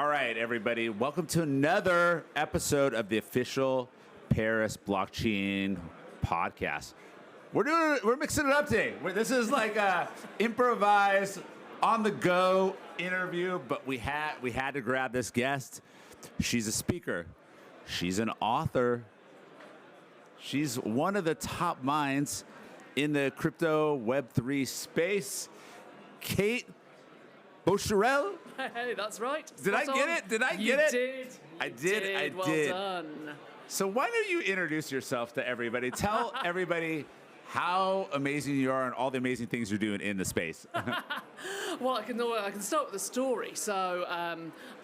All right, everybody. Welcome to another episode of the official Paris Blockchain podcast. We're mixing it up today. This is like a improvised, on the go interview, but we had to grab this guest. She's a speaker. She's an author. She's one of the top minds in the crypto Web3 space. Kate Volcharel. Hey, that's right. Did I get it? Did I get it? I did. Well done. So why don't you introduce yourself to everybody? Tell everybody how amazing you are and all the amazing things you're doing in the space. Well, I can start with the story. So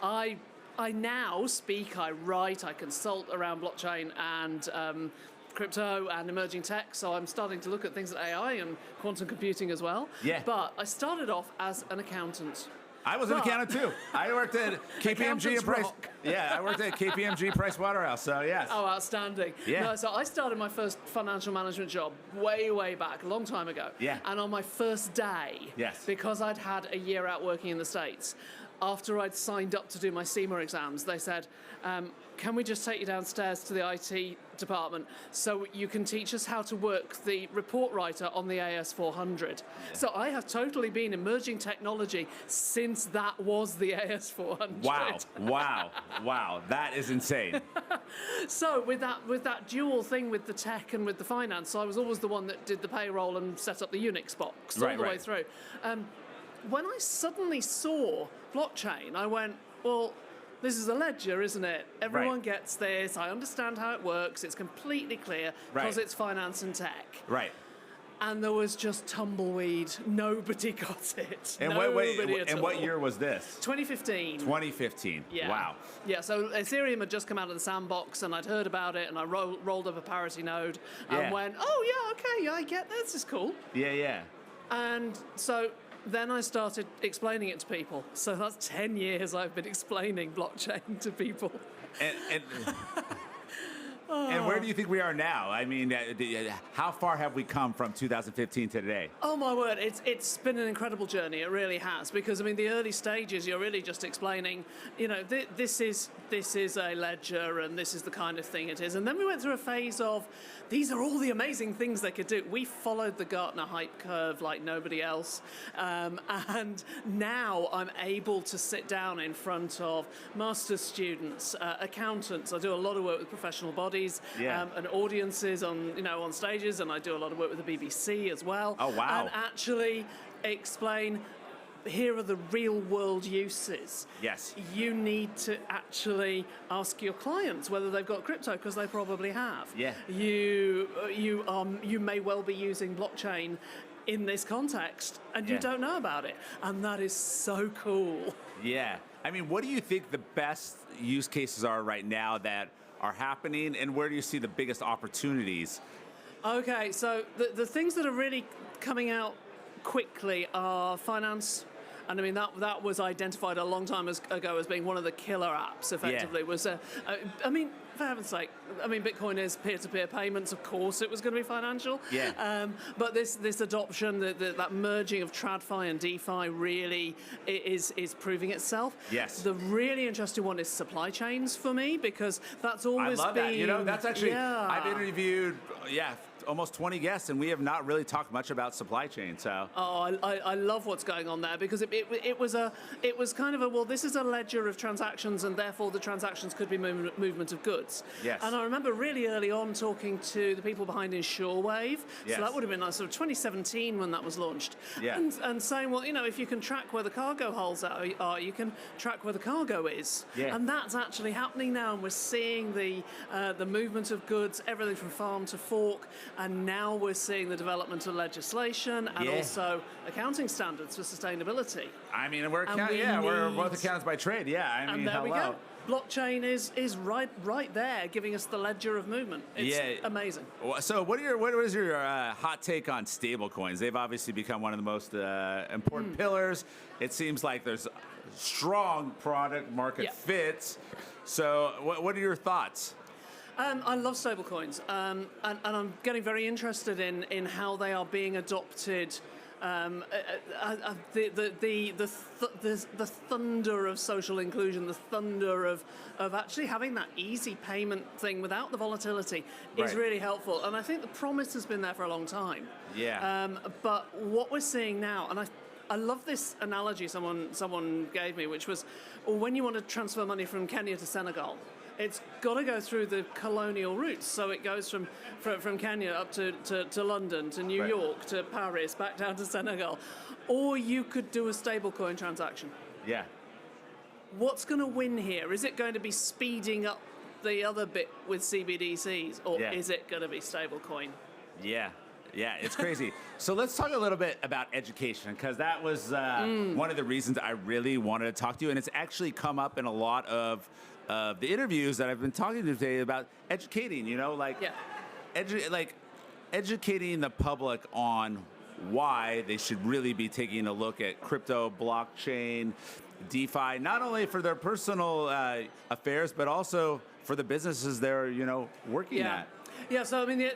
I now speak, I write, I consult around blockchain and crypto and emerging tech. So I'm starting to look at things like AI and quantum computing as well. Yeah. But I started off as an accountant. I was an accountant too. I worked at KPMG and Price. Yeah, I worked at KPMG Price Waterhouse. So yes. Oh, outstanding. Yeah. No, so I started my first financial management job way back, a long time ago. Yeah. And on my first day, yes, because I'd had a year out working in the States, after I'd signed up to do my SEMA exams, they said, can we just take you downstairs to the IT department so you can teach us how to work the report writer on the AS400? Yeah. So I have totally been emerging technology since that was the AS400. Wow. That is insane. So with that dual thing with the tech and with the finance, I was always the one that did the payroll and set up the Unix box all the way through. When I suddenly saw blockchain, I went, well, this is a ledger, isn't it? Everyone gets this. I understand how it works. It's completely clear because it's finance and tech. Right. And there was just tumbleweed. Nobody got it. And what year was this? 2015. 2015. Yeah. Wow. Yeah, so Ethereum had just come out of the sandbox, and I'd heard about it, and I rolled up a parity node and went, oh, yeah, okay, I get this. This is cool. Yeah. And so then I started explaining it to people. So that's 10 years I've been explaining blockchain to people. And where do you think we are now? I mean, how far have we come from 2015 to today? Oh my word, it's been an incredible journey. It really has, because I mean, the early stages, you're really just explaining, this is a ledger and this is the kind of thing it is. And then we went through a phase of, these are all the amazing things they could do. We followed the Gartner hype curve like nobody else. And now I'm able to sit down in front of master's students, accountants. I do a lot of work with professional bodies and audiences on stages, and I do a lot of work with the BBC as well. Oh, wow. And actually explain, here are the real world uses. Yes. You need to actually ask your clients whether they've got crypto, because they probably have. Yeah. You may well be using blockchain in this context and you don't know about it. And that is so cool. Yeah. I mean, what do you think the best use cases are right now that are happening, and where do you see the biggest opportunities? Okay, so the things that are really coming out quickly are finance. And I mean, that was identified a long time ago as being one of the killer apps, effectively. I mean, for heaven's sake, Bitcoin is peer-to-peer payments. Of course it was going to be financial. Yeah. But this adoption, that merging of TradFi and DeFi really is proving itself. Yes. The really interesting one is supply chains for me, because that's always I love been... that. That's actually... Yeah. I've interviewed... almost 20 guests, and we have not really talked much about supply chain. So, I love what's going on there, because it was kind of a, well, this is a ledger of transactions, and therefore the transactions could be movement of goods. Yes. And I remember really early on talking to the people behind InsureWave. Yes. So that would have been like sort of 2017 when that was launched. Yeah. And saying, well, if you can track where the cargo holes are, you can track where the cargo is. Yeah. And that's actually happening now, and we're seeing the movement of goods, everything from farm to fork. And now we're seeing the development of legislation and also accounting standards for sustainability. I mean, we're both accountants by trade. Yeah, I mean, there we go. Blockchain is right there, giving us the ledger of movement. It's amazing. So, what is your hot take on stablecoins? They've obviously become one of the most important pillars. It seems like there's strong product market fits. So, what are your thoughts? I love stablecoins, and I'm getting very interested in how they are being adopted the thunder of social inclusion, the thunder of actually having that easy payment thing without the volatility is Right. really helpful. And I think the promise has been there for a long time. Yeah. But what we're seeing now, and I love this analogy someone gave me, which was, well, when you want to transfer money from Kenya to Senegal, it's got to go through the colonial routes. So it goes from Kenya up to London, to New Right. York, to Paris, back down to Senegal. Or you could do a stablecoin transaction. Yeah. What's going to win here? Is it going to be speeding up the other bit with CBDCs, or Yeah. is it going to be stablecoin? Yeah. Yeah, it's crazy. So let's talk a little bit about education, because that was one of the reasons I really wanted to talk to you. And it's actually come up in a lot of the interviews that I've been talking to today about educating, Yeah. Educating the public on why they should really be taking a look at crypto, blockchain, DeFi, not only for their personal affairs, but also for the businesses they're, working at. Yeah, so I mean,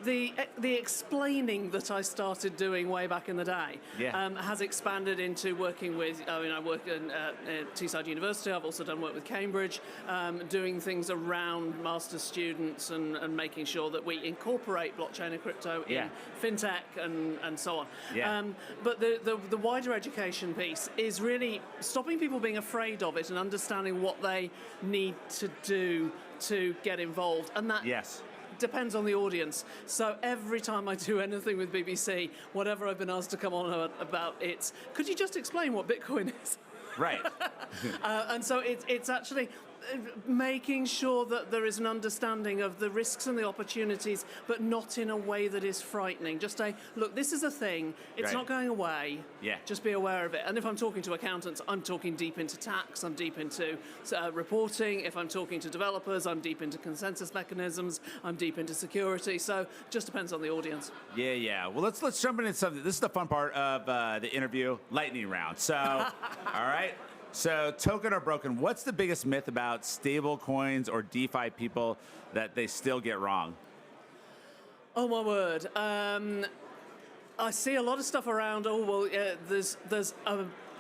the explaining that I started doing way back in the day has expanded into working with, I work at Teesside University, I've also done work with Cambridge, doing things around master's students and making sure that we incorporate blockchain and crypto in fintech and so on. Yeah. But the wider education piece is really stopping people being afraid of it and understanding what they need to do to get involved. And that depends on the audience. So every time I do anything with BBC, whatever I've been asked to come on about, it's, could you just explain what Bitcoin is? Right. And so it's actually making sure that there is an understanding of the risks and the opportunities, but not in a way that is frightening. Just say, look, this is a thing. It's not going away. Yeah. Just be aware of it. And if I'm talking to accountants, I'm talking deep into tax. I'm deep into reporting. If I'm talking to developers, I'm deep into consensus mechanisms. I'm deep into security. So just depends on the audience. Yeah. Well, let's jump into something. This is the fun part of the interview, lightning round. So, all right. So, token or broken, what's the biggest myth about stable coins or DeFi people that they still get wrong? Oh, my word. I see a lot of stuff around, there's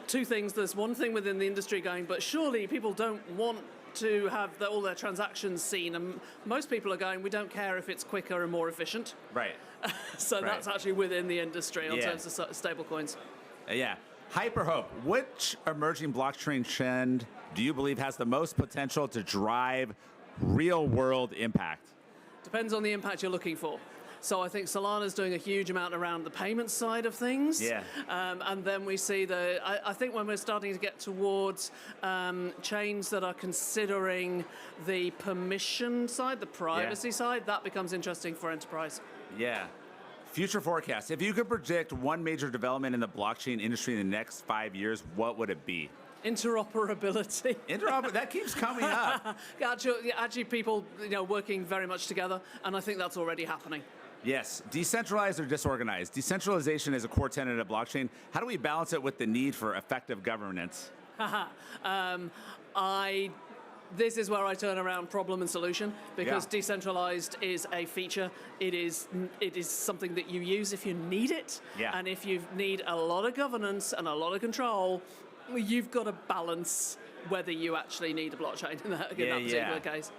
two things. There's one thing within the industry going, but surely people don't want to have all their transactions seen. And most people are going, we don't care if it's quicker and more efficient. Right. So that's actually within the industry in terms of stable coins. Yeah. Hyperhope, which emerging blockchain trend do you believe has the most potential to drive real-world impact? Depends on the impact you're looking for. So I think Solana's doing a huge amount around the payment side of things. Yeah. And then we see I think when we're starting to get towards chains that are considering the permission side, the privacy side, that becomes interesting for enterprise. Yeah. Future forecast. If you could predict one major development in the blockchain industry in the next 5 years, what would it be? Interoperability. That keeps coming up. Actually, people working very much together, and I think that's already happening. Yes. Decentralized or disorganized? Decentralization is a core tenet of blockchain. How do we balance it with the need for effective governance? This is where I turn around problem and solution, because decentralized is a feature. It is something that you use if you need it. Yeah. And if you need a lot of governance and a lot of control, you've got to balance whether you actually need a blockchain in that particular case.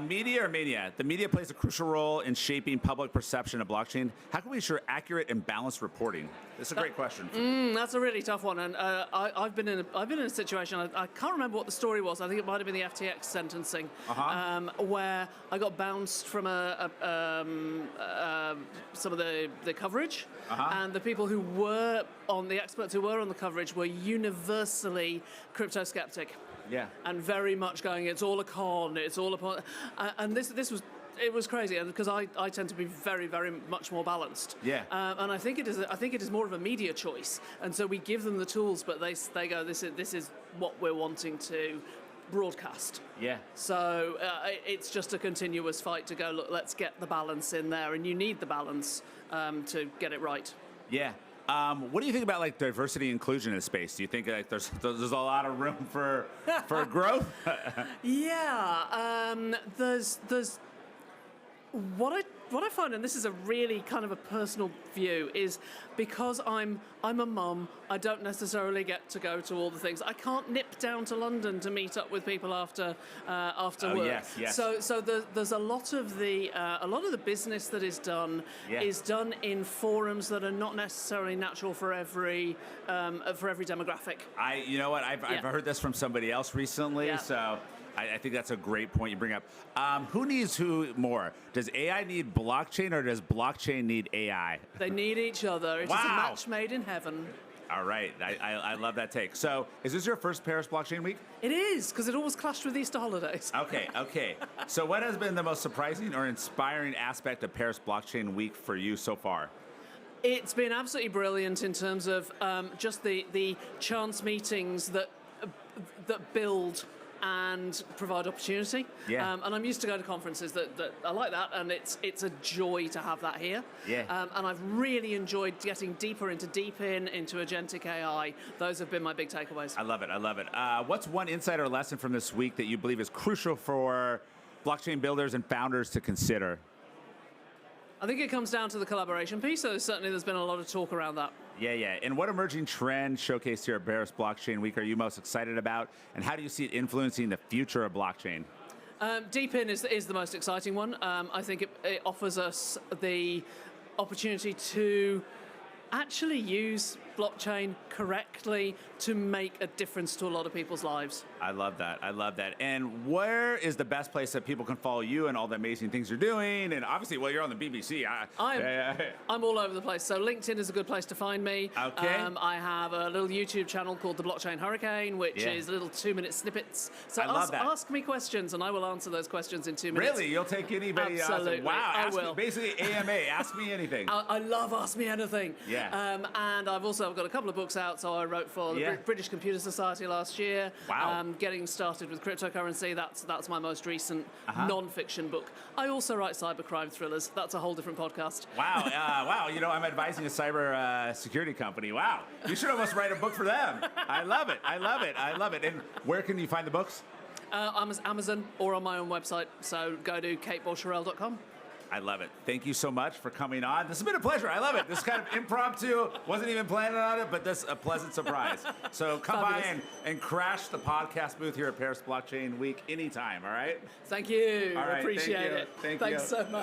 Media or mania? The media plays a crucial role in shaping public perception of blockchain. How can we ensure accurate and balanced reporting? That's a great question. That's a really tough one, and I've been in a situation. I can't remember what the story was. I think it might have been the FTX sentencing, where I got bounced from some of the coverage, and the people who were the experts who were on the coverage were universally crypto skeptic. Yeah. And very much going, it's all a con, it's all a... And it was crazy, because I tend to be very, very much more balanced. Yeah. And I think it is more of a media choice. And so we give them the tools, but they go, this is what we're wanting to broadcast. Yeah. So it's just a continuous fight to go, look, let's get the balance in there. And you need the balance to get it right. Yeah. What do you think about diversity and inclusion in the space? Do you think there's a lot of room for growth? Yeah, there's what what I find, and this is a really kind of a personal view, is because I'm a mum, I don't necessarily get to go to all the things. I can't nip down to London to meet up with people after work. Yes. So there's a lot of the business that is done in forums that are not necessarily natural for every demographic. You know what? I've heard this from somebody else recently, so I think that's a great point you bring up. Who needs who more? Does AI need blockchain, or does blockchain need AI? They need each other. It is a match made in heaven. All right. I love that take. So is this your first Paris Blockchain Week? It is, because it always clashed with Easter holidays. Okay. So what has been the most surprising or inspiring aspect of Paris Blockchain Week for you so far? It's been absolutely brilliant in terms of just the chance meetings that build and provide opportunity. Yeah. And I'm used to going to conferences that I like that, and it's a joy to have that here. Yeah. And I've really enjoyed getting deeper into agentic AI. Those have been my big takeaways. I love it. What's one insight or lesson from this week that you believe is crucial for blockchain builders and founders to consider? I think it comes down to the collaboration piece, so certainly there's been a lot of talk around that. Yeah. And what emerging trend showcased here at Paris Blockchain Week are you most excited about, and how do you see it influencing the future of blockchain? Deep in is the most exciting one. I think it offers us the opportunity to actually use blockchain correctly to make a difference to a lot of people's lives. I love that. And where is the best place that people can follow you and all the amazing things you're doing? And obviously, well, you're on the BBC. I'm all over the place. So LinkedIn is a good place to find me. Okay. I have a little YouTube channel called The Blockchain Hurricane, which is little 2-minute snippets. So ask me questions, and I will answer those questions in 2 minutes. Really? You'll take anybody? Absolutely. Wow. I will. Basically, AMA. Ask me anything. I love Ask Me Anything. Yeah. And I've got a couple of books out. So I wrote for the British Computer Society last year. Wow. Getting started with cryptocurrency. That's my most recent non-fiction book. I also write cybercrime thrillers. That's a whole different podcast. Wow. Wow. You know, I'm advising a cyber security company. Wow. You should almost write a book for them. I love it. And where can you find the books? Amazon or on my own website. So go to katevolcharel.com. I love it. Thank you so much for coming on. This has been a pleasure. I love it. This is kind of impromptu. Wasn't even planning on it, but this is a pleasant surprise. So come by and crash the podcast booth here at Paris Blockchain Week anytime, all right? Thank you. All right, Appreciate thank you. it. Thank Thanks you. so much.